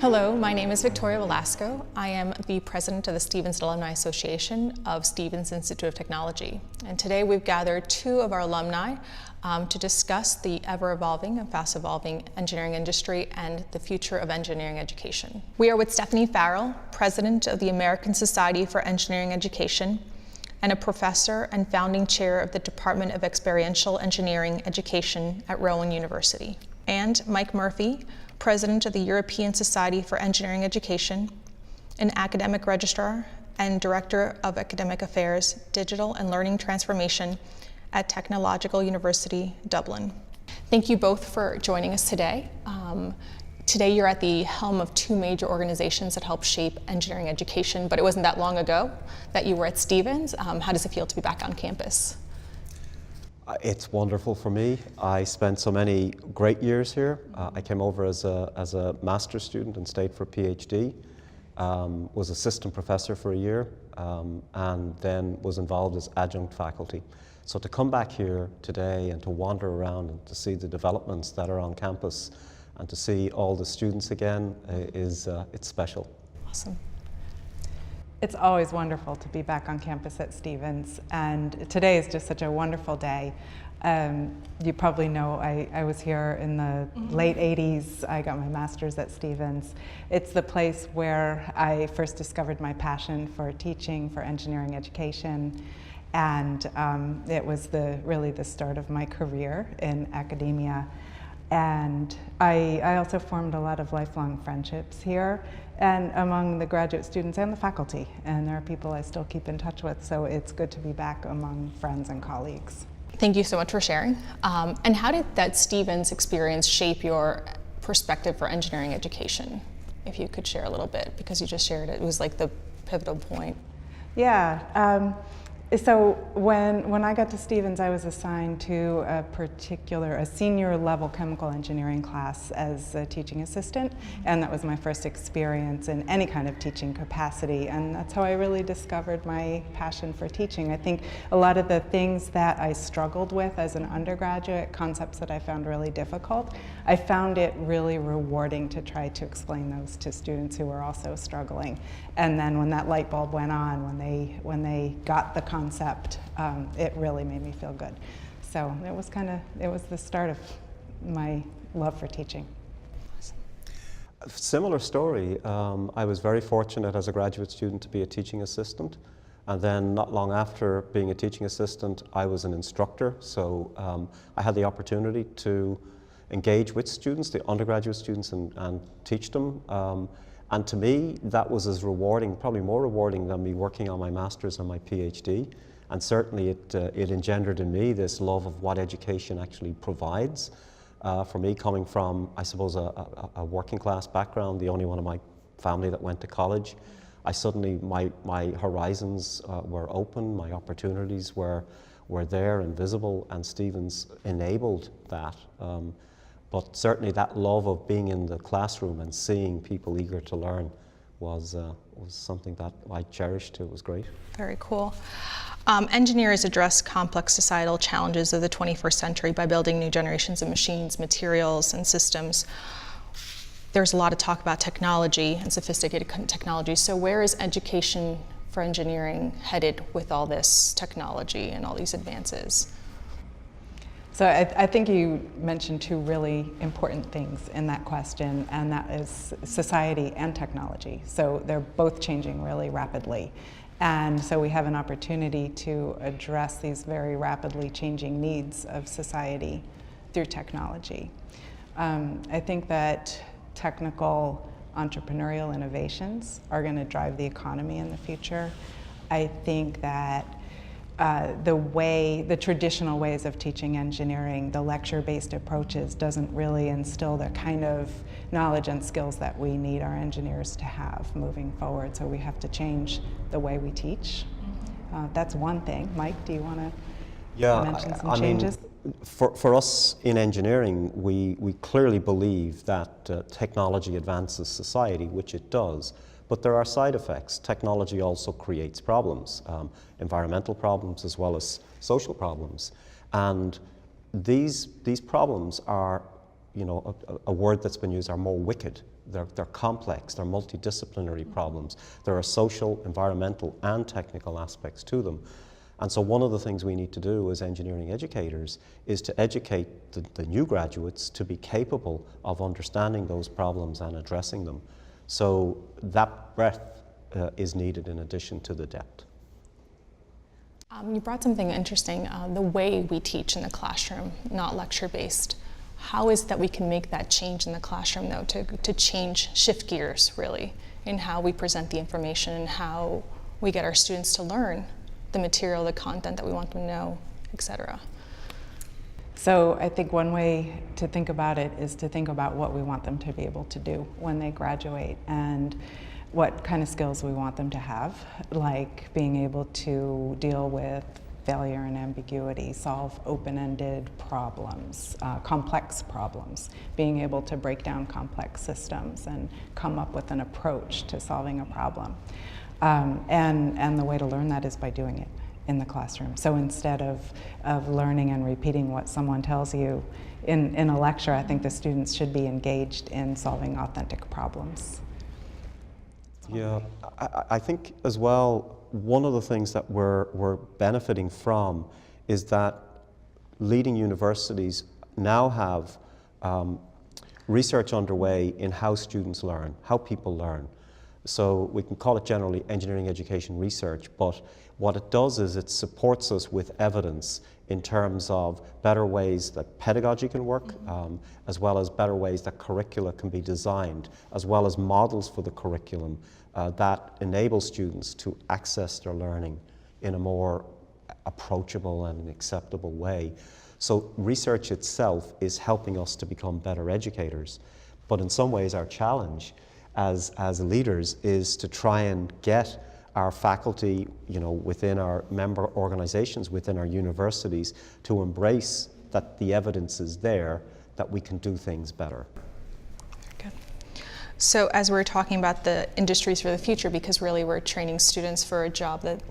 Hello, my name is Victoria Velasco. I am the president of the Stevens Alumni Association of Stevens Institute of Technology. And today we've gathered two of our alumni to discuss the ever-evolving and fast-evolving engineering industry and the future of engineering education. We are with Stephanie Farrell, president of the American Society for Engineering Education, and a professor and founding chair of the Department of Experiential Engineering Education at Rowan University. And Mike Murphy, president of the European Society for Engineering Education, an academic registrar, and director of academic affairs, digital and learning transformation at Technological University Dublin. Thank you both for joining us today. Today you're at the helm of two major organizations that help shape engineering education, but it wasn't that long ago that you were at Stevens. How does it feel to be back on campus? It's wonderful for me. I spent so many great years here. I came over as a master's student and stayed for a PhD, was assistant professor for a year, and then was involved as adjunct faculty. So to come back here today and to wander around and to see the developments that are on campus and to see all the students again it's special. Awesome. It's always wonderful to be back on campus at Stevens, and today is just such a wonderful day. You probably know I was here in the late 80s. I got my master's at Stevens. It's the place where I first discovered my passion for teaching, for engineering education, and it was really the start of my career in academia. And I also formed a lot of lifelong friendships here and among the graduate students and the faculty. And there are people I still keep in touch with, so it's good to be back among friends and colleagues. Thank you so much for sharing. And how did that Stevens experience shape your perspective for engineering education? If you could share a little bit, because you just shared it. It was like the pivotal point. Yeah. So when I got to Stevens, I was assigned to a senior level chemical engineering class as a teaching assistant, and that was my first experience in any kind of teaching capacity, and that's how I really discovered my passion for teaching. I think a lot of the things that I struggled with as an undergraduate, concepts that I found really difficult, I found it really rewarding to try to explain those to students who were also struggling. And then when that light bulb went on, when they got the concept, it really made me feel good. So it was the start of my love for teaching. A similar story. I was very fortunate as a graduate student to be a teaching assistant, and then not long after being a teaching assistant, I was an instructor. So I had the opportunity to engage with students, the undergraduate students, and teach them. And to me, that was as rewarding, probably more rewarding than me working on my master's and my PhD. And certainly it engendered in me this love of what education actually provides. For me, coming from, I suppose, a working class background, the only one of my family that went to college, my horizons were open, my opportunities were there and visible, and Stevens enabled that. But certainly that love of being in the classroom and seeing people eager to learn was something that I cherished. It was great. Very cool. Engineers address complex societal challenges of the 21st century by building new generations of machines, materials, and systems. There's a lot of talk about technology and sophisticated technology. So where is education for engineering headed with all this technology and all these advances? So I think you mentioned two really important things in that question, and that is society and technology. So they're both changing really rapidly. And so we have an opportunity to address these very rapidly changing needs of society through technology. I think that technical entrepreneurial innovations are going to drive the economy in the future. I think that the traditional ways of teaching engineering, the lecture-based approaches, doesn't really instill the kind of knowledge and skills that we need our engineers to have moving forward. So we have to change the way we teach. That's one thing. Mike, do you want to mention some changes? For us in engineering, we clearly believe that technology advances society, which it does. But there are side effects. Technology also creates problems, environmental problems as well as social problems. And these problems are a word that's been used, are more wicked. They're complex, they're multidisciplinary problems. There are social, environmental, and technical aspects to them. And so one of the things we need to do as engineering educators is to educate the new graduates to be capable of understanding those problems and addressing them. So that breadth is needed in addition to the depth. You brought something interesting, the way we teach in the classroom, not lecture-based. How is it that we can make that change in the classroom, though, to shift gears, really, in how we present the information and how we get our students to learn the material, the content that we want them to know, etc.? So I think one way to think about it is to think about what we want them to be able to do when they graduate and what kind of skills we want them to have, like being able to deal with failure and ambiguity, solve open-ended problems, complex problems, being able to break down complex systems and come up with an approach to solving a problem. And the way to learn that is by doing it in the classroom. So instead of learning and repeating what someone tells you in a lecture, I think the students should be engaged in solving authentic problems. Yeah, I think as well, one of the things that we're benefiting from is that leading universities now have research underway in how students learn, how people learn. So we can call it generally engineering education research, but what it does is it supports us with evidence in terms of better ways that pedagogy can work, as well as better ways that curricula can be designed, as well as models for the curriculum that enable students to access their learning in a more approachable and acceptable way. So research itself is helping us to become better educators, but in some ways our challenge as leaders is to try and get our faculty, within our member organizations, within our universities, to embrace that the evidence is there, that we can do things better. Good. So as we're talking about the industries for the future, because really we're training students for a job that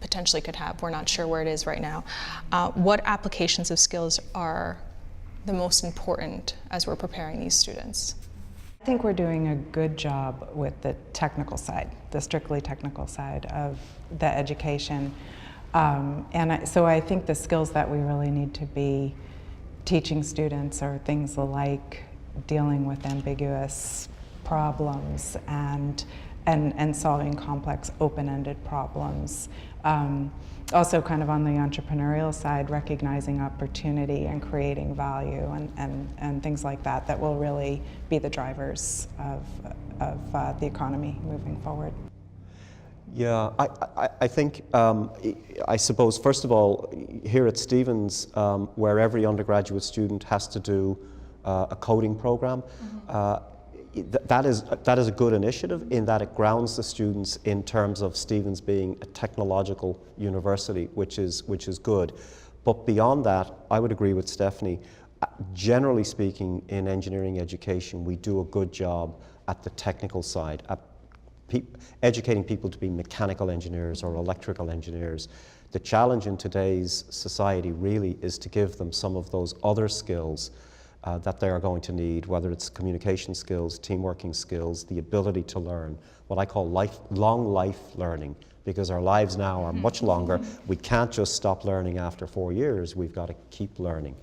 potentially could have, we're not sure where it is right now, what applications of skills are the most important as we're preparing these students? I think we're doing a good job with the technical side, the strictly technical side of the education. So I think the skills that we really need to be teaching students are things like dealing with ambiguous problems and solving complex open-ended problems. Also kind of on the entrepreneurial side, recognizing opportunity and creating value and things like that that will really be the drivers of the economy moving forward. Yeah, I think, I suppose, first of all, here at Stevens, where every undergraduate student has to do a coding program, that is a good initiative in that it grounds the students in terms of Stevens being a technological university, which is good. But beyond that, I would agree with Stephanie. Generally speaking, in engineering education, we do a good job at the technical side, at educating people to be mechanical engineers or electrical engineers. The challenge in today's society really is to give them some of those other skills that they are going to need, whether it's communication skills, teamworking skills, the ability to learn, what I call long life learning, because our lives now are much longer. We can't just stop learning after 4 years, we've got to keep learning.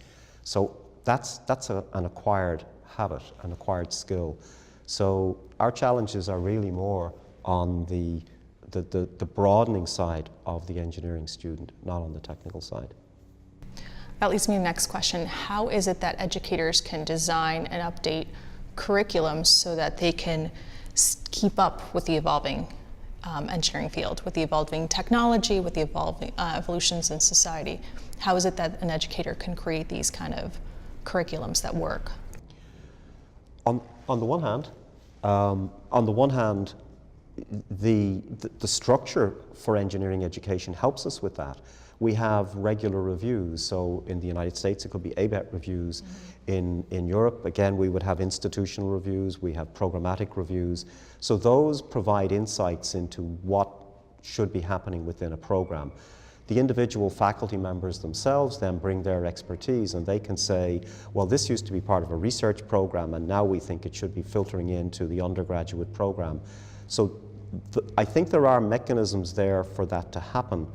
So that's an acquired habit, an acquired skill. So our challenges are really more on the broadening side of the engineering student, not on the technical side. That leads me to the next question. How is it that educators can design and update curriculums so that they can keep up with the evolving engineering field, with the evolving technology, with the evolving evolutions in society? How is it that an educator can create these kind of curriculums that work? On the one hand, the structure for engineering education helps us with that. We have regular reviews, so in the United States it could be ABET reviews. In Europe, again, we would have institutional reviews, we have programmatic reviews. So those provide insights into what should be happening within a program. the individual faculty members themselves then bring their expertise, and they can say, well, this used to be part of a research program and now we think it should be filtering into the undergraduate program. So I think there are mechanisms there for that to happen.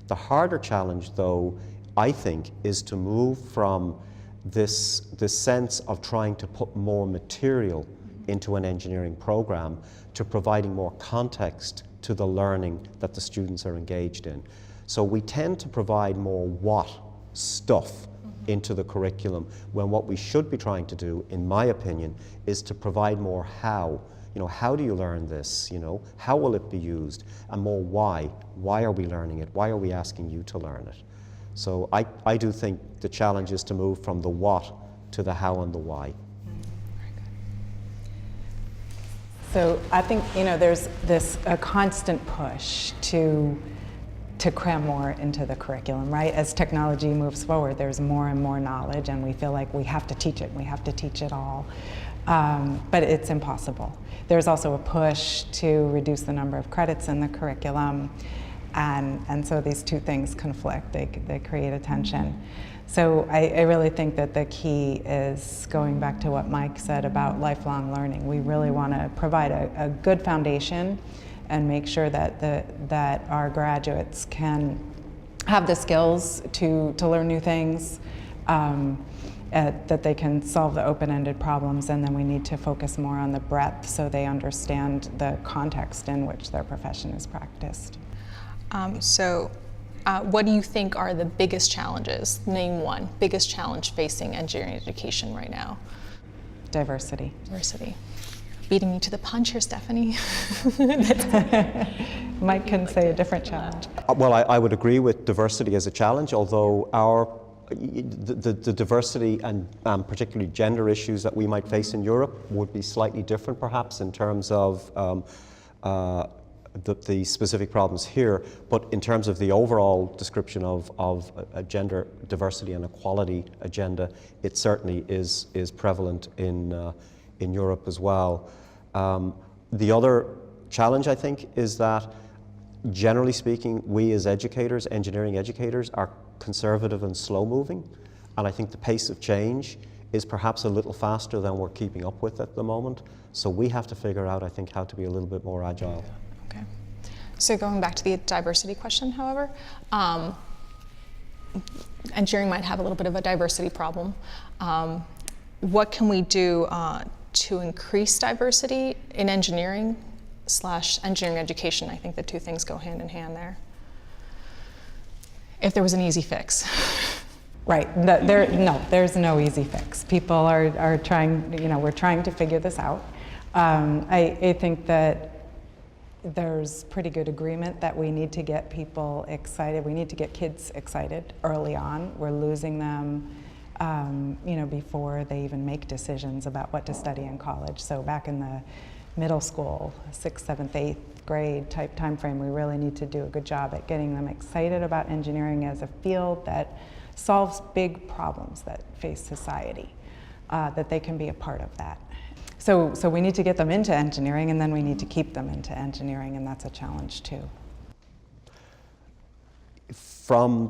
The harder challenge, though, I think, is to move from this sense of trying to put more material into an engineering program to providing more context to the learning that the students are engaged in. So we tend to provide more what stuff into the curriculum, when what we should be trying to do, in my opinion, is to provide more how. You know, how do you learn this? You know, how will it be used? And more why. Why are we learning it? Why are we asking you to learn it? So I do think the challenge is to move from the what to the how and the why. So I think, you know, there's a constant push to cram more into the curriculum, right? As technology moves forward, there's more and more knowledge, and we feel like we have to teach it. We have to teach it all, but it's impossible. There's also a push to reduce the number of credits in the curriculum, and so these two things conflict. They create a tension. So I really think that the key is going back to what Mike said about lifelong learning. We really want to provide a good foundation and make sure that our graduates can have the skills to learn new things, that they can solve the open-ended problems, and then we need to focus more on the breadth so they understand the context in which their profession is practiced. What do you think are the biggest challenges? Name one biggest challenge facing engineering education right now. Diversity. Diversity. Beating me to the punch here, Stephanie. Mike can say a different challenge. Well, I would agree with diversity as a challenge, although the diversity and particularly gender issues that we might face in Europe would be slightly different perhaps in terms of the specific problems here, but in terms of the overall description of a gender diversity and equality agenda, it certainly is prevalent in Europe as well. The other challenge, I think, is that generally speaking, we as educators, engineering educators, are conservative and slow-moving, and I think the pace of change is perhaps a little faster than we're keeping up with at the moment. So we have to figure out, I think, how to be a little bit more agile. Okay. So going back to the diversity question, however, engineering might have a little bit of a diversity problem. What can we do to increase diversity in engineering / engineering education? I think the two things go hand in hand there. If there was an easy fix. Right, there's no easy fix. People are trying, we're trying to figure this out. I think that there's pretty good agreement that we need to get people excited. We need to get kids excited early on. We're losing them, before they even make decisions about what to study in college. So back in the middle school, 6th, 7th, 8th grade type time frame, we really need to do a good job at getting them excited about engineering as a field that solves big problems that face society, that they can be a part of that. So we need to get them into engineering, and then we need to keep them into engineering, and that's a challenge too. From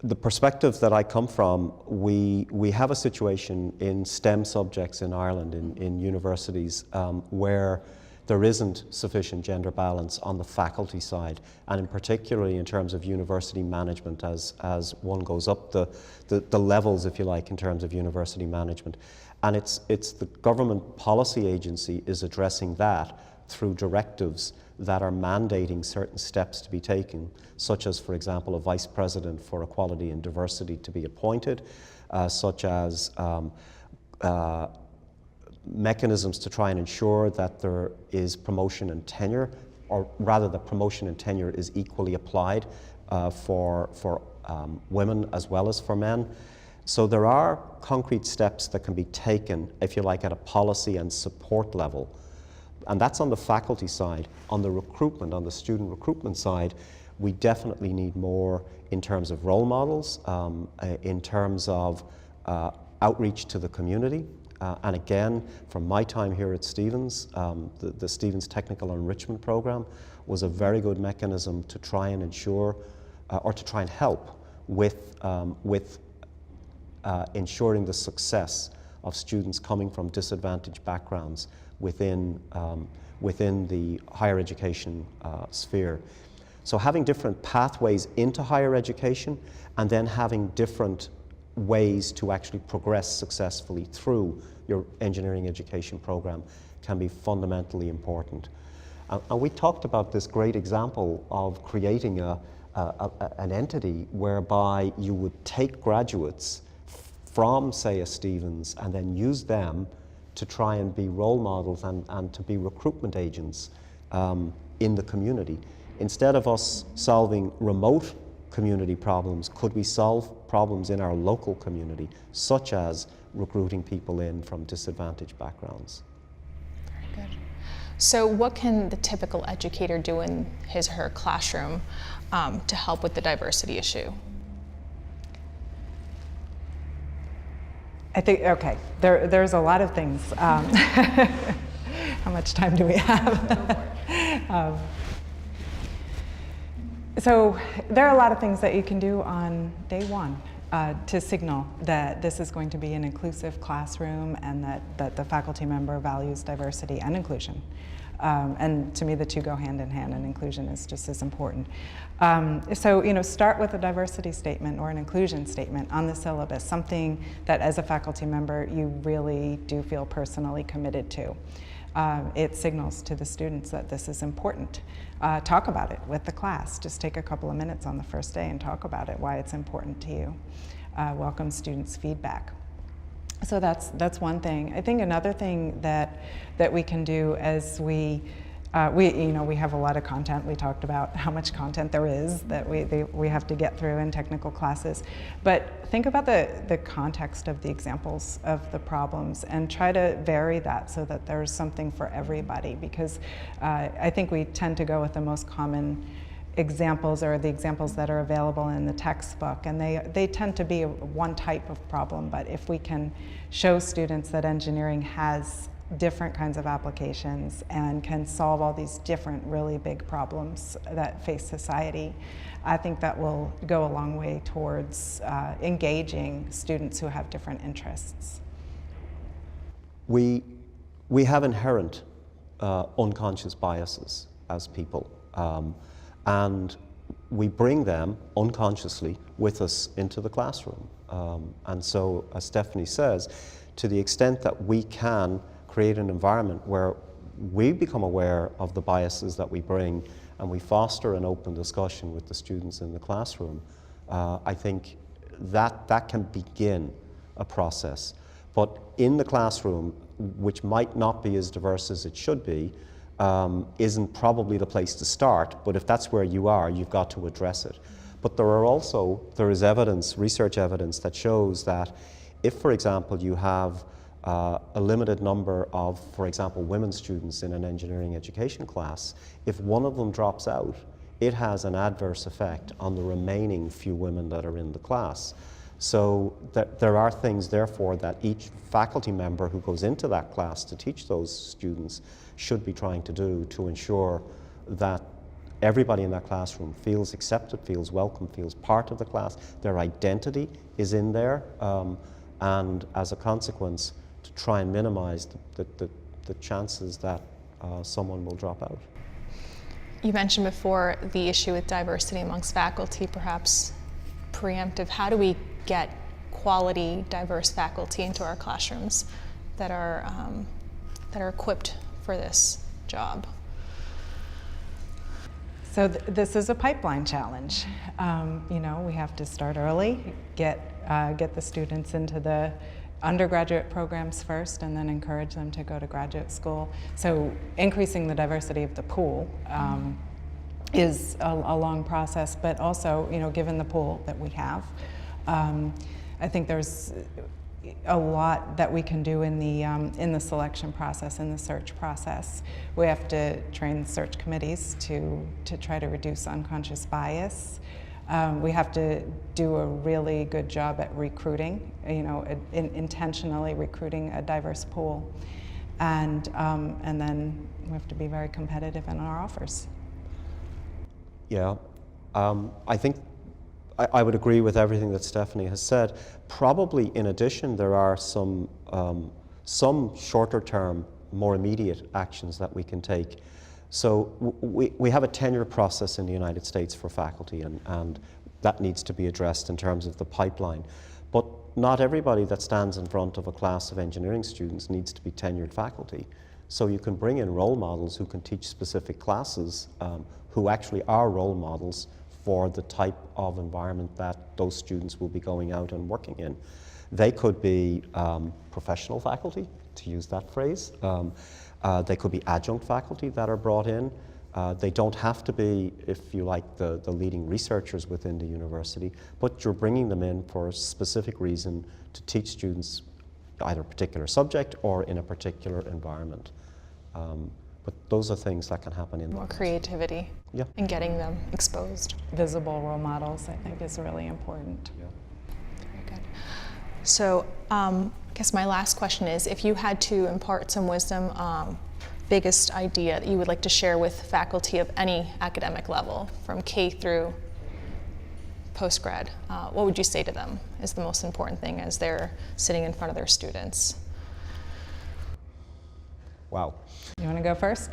the perspective that I come from, we have a situation in STEM subjects in Ireland, in universities, where there isn't sufficient gender balance on the faculty side, and in particularly in terms of university management as one goes up the levels, if you like, in terms of university management. And it's the government policy agency is addressing that through directives that are mandating certain steps to be taken, such as, for example, a vice president for equality and diversity to be appointed, such as mechanisms to try and ensure that there is promotion and tenure, or rather that promotion and tenure is equally applied for women as well as for men. So there are concrete steps that can be taken, if you like, at a policy and support level. And that's on the faculty side. On the recruitment, on the student recruitment side, we definitely need more in terms of role models, in terms of outreach to the community. And again, from my time here at Stevens, the Stevens Technical Enrichment Program was a very good mechanism to try and ensure or to try and help with ensuring the success of students coming from disadvantaged backgrounds within the higher education sphere. So having different pathways into higher education and then having different ways to actually progress successfully through your engineering education program can be fundamentally important. And we talked about this great example of creating an entity whereby you would take graduates from, say, a Stevens and then use them to try and be role models and to be recruitment agents in the community. Instead of us solving remote community problems, could we solve problems in our local community, such as recruiting people in from disadvantaged backgrounds? Very good. So what can the typical educator do in his or her classroom to help with the diversity issue? I think, okay, there's a lot of things. How much time do we have? So there are a lot of things that you can do on day one to signal that this is going to be an inclusive classroom and that the faculty member values diversity and inclusion. And to me, the two go hand in hand, and inclusion is just as important. So, start with a diversity statement or an inclusion statement on the syllabus, something that as a faculty member you really do feel personally committed to. It signals to the students that this is important. Talk about it with the class. Just take a couple of minutes on the first day and talk about it, why it's important to you. Welcome students' feedback. So that's one thing. I think another thing that we can do as we have a lot of content. We talked about how much content there is that we have to get through in technical classes. But think about the context of the examples of the problems and try to vary that so that there's something for everybody, because I think we tend to go with the most common examples or the examples that are available in the textbook, and they tend to be one type of problem. But if we can show students that engineering has different kinds of applications and can solve all these different really big problems that face society, I think that will go a long way towards engaging students who have different interests. We have inherent unconscious biases as people, and we bring them unconsciously with us into the classroom. And so, as Stephanie says, to the extent that we can create an environment where we become aware of the biases that we bring and we foster an open discussion with the students in the classroom, I think that can begin a process. But in the classroom, which might not be as diverse as it should be, isn't probably the place to start, but if that's where you are, you've got to address it. But there is evidence, research evidence, that shows that if, for example, you have a limited number of, for example, women students in an engineering education class, if one of them drops out, it has an adverse effect on the remaining few women that are in the class. So there are things, therefore, that each faculty member who goes into that class to teach those students should be trying to do to ensure that everybody in that classroom feels accepted, feels welcome, feels part of the class, their identity is in there, and as a consequence, to try and minimize the chances that someone will drop out. You mentioned before the issue with diversity amongst faculty, perhaps preemptive. How do we get quality, diverse faculty into our classrooms that are equipped for this job? So this is a pipeline challenge. We have to start early, get the students into the undergraduate programs first, and then encourage them to go to graduate school. So increasing the diversity of the pool is a long process, but also, given the pool that we have, I think there's a lot that we can do in the selection process, in the search process. We have to train search committees to try to reduce unconscious bias. We have to do a really good job at recruiting, intentionally recruiting a diverse pool, and then we have to be very competitive in our offers. Yeah, I think I would agree with everything that Stephanie has said. Probably in addition, there are some shorter term, more immediate actions that we can take. So we have a tenure process in the United States for faculty, and that needs to be addressed in terms of the pipeline. But not everybody that stands in front of a class of engineering students needs to be tenured faculty. So you can bring in role models who can teach specific classes, who actually are role models for the type of environment that those students will be going out and working in. They could be professional faculty, to use that phrase. They could be adjunct faculty that are brought in. They don't have to be, if you like, the leading researchers within the university, but you're bringing them in for a specific reason to teach students either a particular subject or in a particular environment. But those are things that can happen in more creativity, yeah, and getting them exposed. Visible role models, I think, is really important. Yeah. Very good. So I guess my last question is, if you had to impart some wisdom, biggest idea that you would like to share with faculty of any academic level, from K through postgrad, what would you say to them is the most important thing as they're sitting in front of their students? Wow. You want to go first?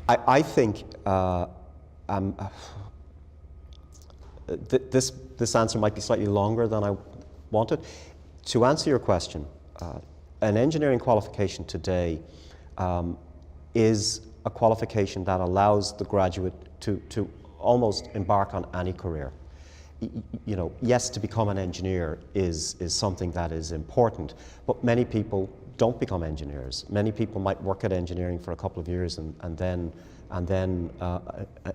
I think this answer might be slightly longer than I wanted. To answer your question, an engineering qualification today is a qualification that allows the graduate to almost embark on any career. You know, yes, to become an engineer is something that is important, but many people don't become engineers. Many people might work at engineering for a couple of years and then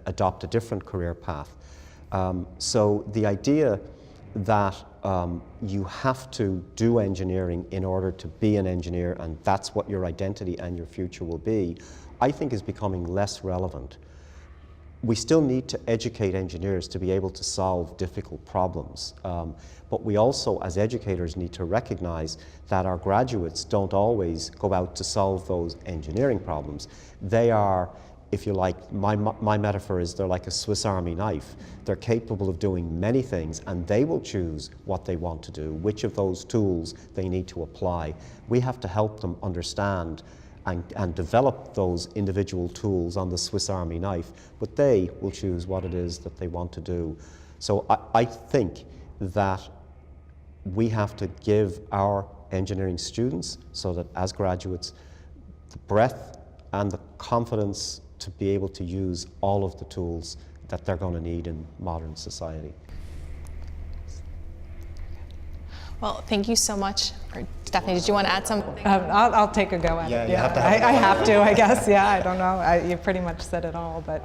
adopt a different career path. So the idea that you have to do engineering in order to be an engineer, and that's what your identity and your future will be, I think is becoming less relevant. We still need to educate engineers to be able to solve difficult problems. But we also, as educators, need to recognize that our graduates don't always go out to solve those engineering problems. They are, if you like, my metaphor is they're like a Swiss Army knife. They're capable of doing many things, and they will choose what they want to do, which of those tools they need to apply. We have to help them understand and develop those individual tools on the Swiss Army knife, but they will choose what it is that they want to do. So I think that we have to give our engineering students, so that as graduates, the breadth and the confidence to be able to use all of the tools that they're going to need in modern society. Well, thank you so much. Stephanie, did you want to add something? I'll take a go at it. You have to I have to, I guess. Yeah, I don't know. You pretty much said it all, but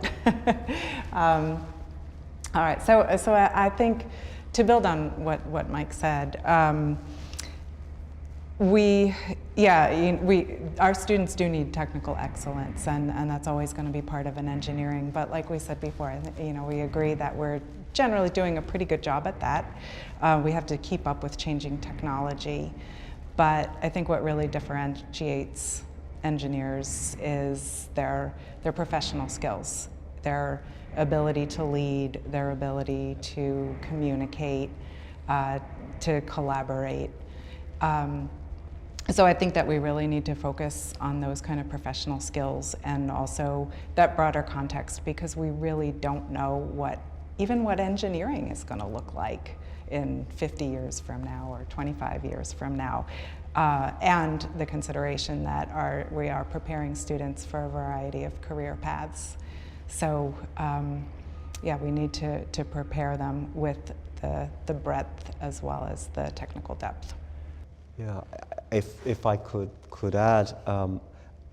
all right. So I think to build on what Mike said, our students do need technical excellence, and that's always going to be part of an engineering. But like we said before, we agree that we're generally doing a pretty good job at that. We have to keep up with changing technology. But I think what really differentiates engineers is their professional skills, their ability to lead, their ability to communicate, to collaborate. So I think that we really need to focus on those kind of professional skills, and also that broader context, because we really don't know even what engineering is going to look like in 50 years from now or 25 years from now. And the consideration that we are preparing students for a variety of career paths. So we need to prepare them with the breadth as well as the technical depth. Yeah, if I could add,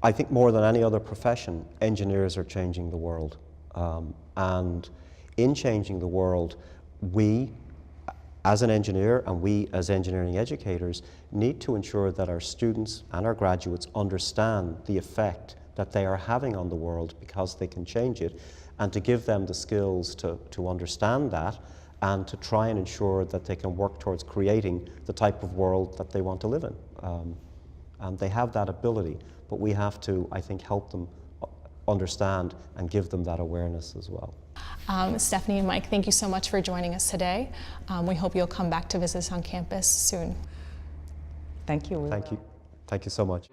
I think more than any other profession, engineers are changing the world. And in changing the world, we as an engineer and we as engineering educators need to ensure that our students and our graduates understand the effect that they are having on the world, because they can change it, and to give them the skills to understand that and to try and ensure that they can work towards creating the type of world that they want to live in. And they have that ability, but we have to, I think, help them understand and give them that awareness as well. Stephanie and Mike, thank you so much for joining us today. We hope you'll come back to visit us on campus soon. Thank you. Thank you. Thank you so much.